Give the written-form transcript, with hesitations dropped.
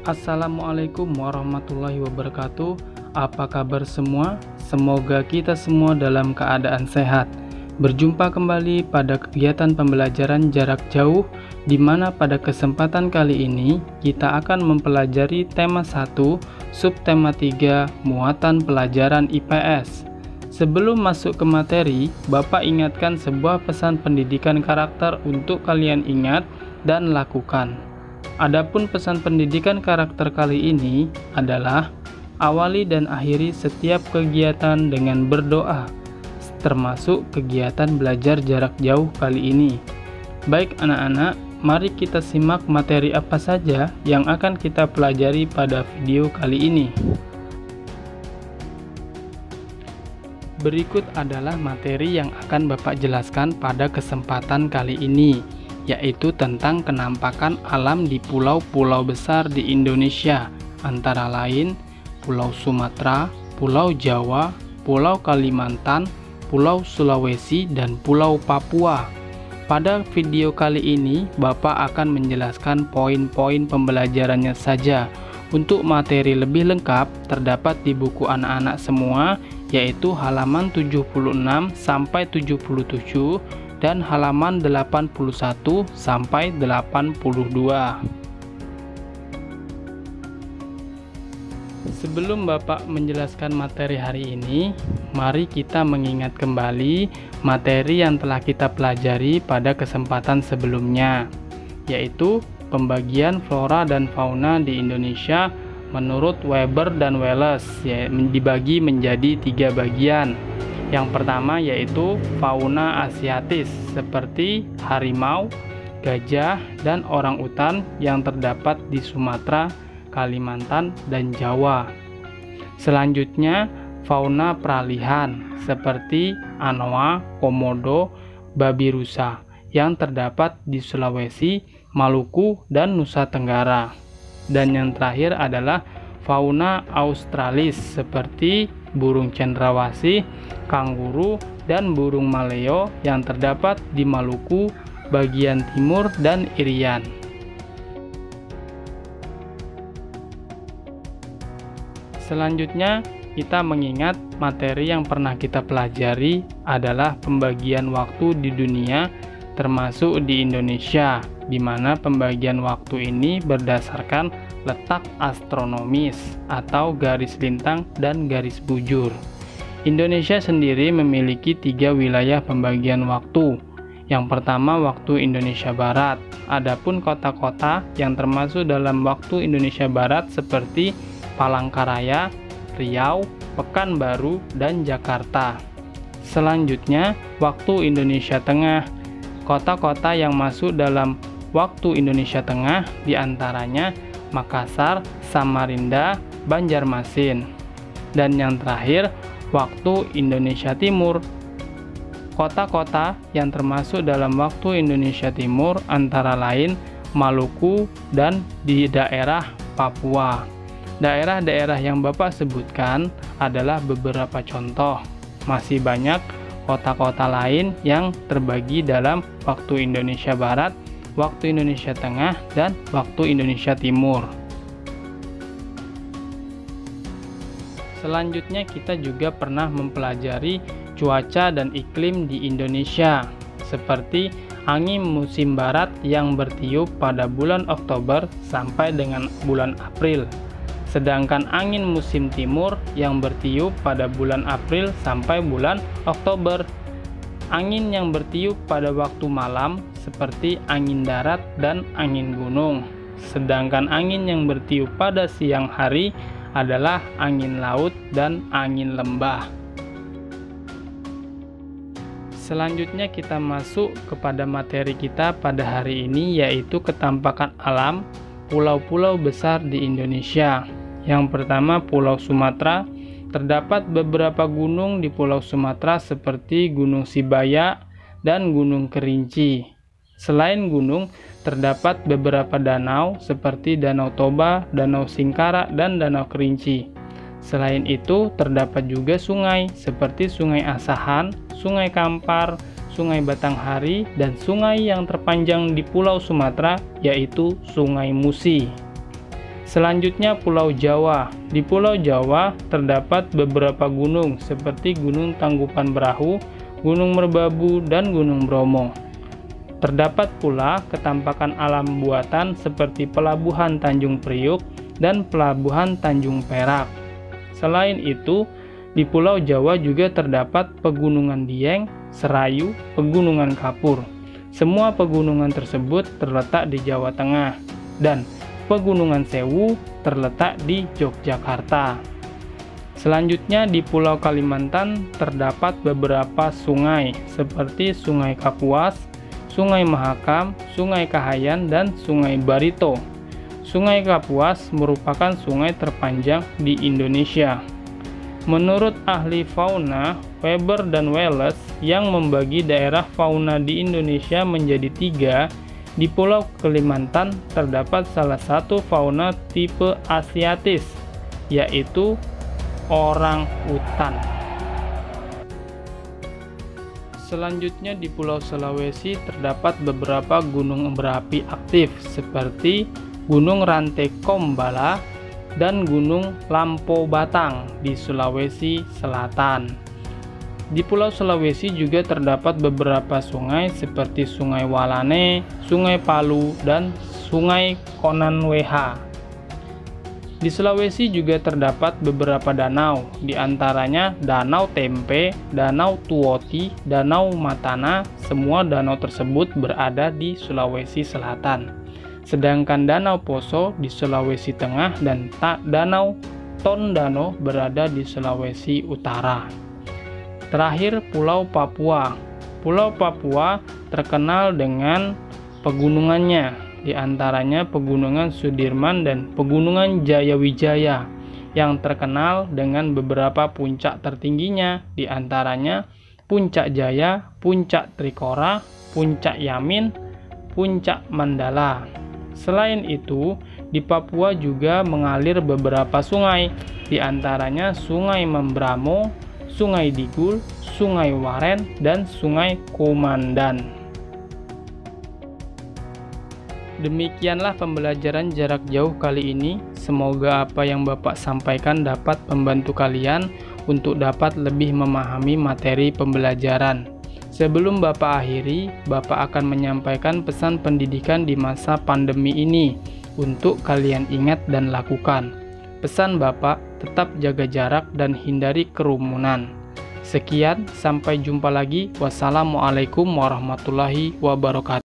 Assalamualaikum warahmatullahi wabarakatuh. Apa kabar semua? Semoga kita semua dalam keadaan sehat. Berjumpa kembali pada kegiatan pembelajaran jarak jauh, di mana pada kesempatan kali ini kita akan mempelajari tema 1, subtema 3, muatan pelajaran IPS. Sebelum masuk ke materi, Bapak ingatkan sebuah pesan pendidikan karakter untuk kalian ingat dan lakukan. Adapun pesan pendidikan karakter kali ini adalah awali dan akhiri setiap kegiatan dengan berdoa, termasuk kegiatan belajar jarak jauh kali ini. Baik anak-anak, mari kita simak materi apa saja yang akan kita pelajari pada video kali ini. Berikut adalah materi yang akan Bapak jelaskan pada kesempatan kali ini, yaitu tentang kenampakan alam di pulau-pulau besar di Indonesia, antara lain Pulau Sumatera, Pulau Jawa, Pulau Kalimantan, Pulau Sulawesi, dan Pulau Papua. Pada video kali ini, Bapak akan menjelaskan poin-poin pembelajarannya saja. Untuk materi lebih lengkap, terdapat di buku anak-anak semua, yaitu halaman 76 sampai 77 dan halaman 81 sampai 82. Sebelum Bapak menjelaskan materi hari ini, mari kita mengingat kembali materi yang telah kita pelajari pada kesempatan sebelumnya, yaitu pembagian flora dan fauna di Indonesia menurut Weber dan Wallace, dibagi menjadi 3 bagian. Yang pertama yaitu fauna asiatis seperti harimau, gajah, dan orangutan yang terdapat di Sumatera, Kalimantan, dan Jawa. Selanjutnya fauna peralihan seperti anoa, komodo, babi rusa yang terdapat di Sulawesi, Maluku, dan Nusa Tenggara. Dan yang terakhir adalah fauna australis seperti burung cendrawasih, kanguru, dan burung maleo yang terdapat di Maluku bagian timur dan Irian. Selanjutnya, kita mengingat materi yang pernah kita pelajari adalah pembagian waktu di dunia termasuk di Indonesia, di mana pembagian waktu ini berdasarkan letak astronomis atau garis lintang dan garis bujur. Indonesia sendiri memiliki 3 wilayah pembagian waktu. Yang pertama waktu Indonesia Barat. Adapun kota-kota yang termasuk dalam waktu Indonesia Barat seperti Palangkaraya, Riau, Pekanbaru, dan Jakarta. Selanjutnya waktu Indonesia Tengah. Kota-kota yang masuk dalam waktu Indonesia Tengah diantaranya Makassar, Samarinda, Banjarmasin. Dan yang terakhir, waktu Indonesia Timur. Kota-kota yang termasuk dalam waktu Indonesia Timur antara lain Maluku dan di daerah Papua. Daerah-daerah yang Bapak sebutkan adalah beberapa contoh. Masih banyak kota-kota lain yang terbagi dalam waktu Indonesia Barat, waktu Indonesia Tengah, dan waktu Indonesia Timur. Selanjutnya kita juga pernah mempelajari cuaca dan iklim di Indonesia, seperti angin musim barat yang bertiup pada bulan Oktober sampai dengan bulan April, sedangkan angin musim timur yang bertiup pada bulan April sampai bulan Oktober. Angin yang bertiup pada waktu malam seperti angin darat dan angin gunung, sedangkan angin yang bertiup pada siang hari adalah angin laut dan angin lembah. Selanjutnya kita masuk kepada materi kita pada hari ini, yaitu ketampakan alam pulau-pulau besar di Indonesia. Yang pertama Pulau Sumatera. Terdapat beberapa gunung di Pulau Sumatera seperti Gunung Sibaya dan Gunung Kerinci. Selain gunung, terdapat beberapa danau seperti Danau Toba, Danau Singkara, dan Danau Kerinci. Selain itu, terdapat juga sungai seperti Sungai Asahan, Sungai Kampar, Sungai Batanghari, dan sungai yang terpanjang di Pulau Sumatera yaitu Sungai Musi. Selanjutnya Pulau Jawa. Di Pulau Jawa terdapat beberapa gunung seperti Gunung Tangkuban Perahu, Gunung Merbabu, dan Gunung Bromo. Terdapat pula ketampakan alam buatan seperti Pelabuhan Tanjung Priuk dan Pelabuhan Tanjung Perak. Selain itu, di Pulau Jawa juga terdapat Pegunungan Dieng, Serayu, Pegunungan Kapur. Semua pegunungan tersebut terletak di Jawa Tengah dan Pegunungan Sewu terletak di Yogyakarta. Selanjutnya di Pulau Kalimantan terdapat beberapa sungai seperti Sungai Kapuas, Sungai Mahakam, Sungai Kahayan, dan Sungai Barito. Sungai Kapuas merupakan sungai terpanjang di Indonesia. Menurut ahli fauna, Weber dan Wallace yang membagi daerah fauna di Indonesia menjadi 3, di Pulau Kalimantan terdapat salah satu fauna tipe Asiatis, yaitu orang utan. Selanjutnya di Pulau Sulawesi terdapat beberapa gunung berapi aktif seperti Gunung Rantai Kombala dan Gunung Lampo Batang di Sulawesi Selatan. Di Pulau Sulawesi juga terdapat beberapa sungai seperti Sungai Walane, Sungai Palu, dan Sungai Konanweha. Di Sulawesi juga terdapat beberapa danau, di antaranya Danau Tempe, Danau Tuoti, Danau Matana. Semua danau tersebut berada di Sulawesi Selatan. Sedangkan Danau Poso di Sulawesi Tengah dan Danau Tondano berada di Sulawesi Utara. Terakhir, Pulau Papua. Pulau Papua terkenal dengan pegunungannya, di antaranya Pegunungan Sudirman dan Pegunungan Jayawijaya yang terkenal dengan beberapa puncak tertingginya, di antaranya Puncak Jaya, Puncak Trikora, Puncak Yamin, Puncak Mandala. Selain itu, di Papua juga mengalir beberapa sungai, di antaranya Sungai Membramo, Sungai Digul, Sungai Waren, dan Sungai Komandan. Demikianlah pembelajaran jarak jauh kali ini. Semoga apa yang Bapak sampaikan dapat membantu kalian untuk dapat lebih memahami materi pembelajaran. Sebelum Bapak akhiri, Bapak akan menyampaikan pesan pendidikan di masa pandemi ini untuk kalian ingat dan lakukan. Pesan Bapak, tetap jaga jarak dan hindari kerumunan. Sekian, sampai jumpa lagi. Wassalamualaikum warahmatullahi wabarakatuh.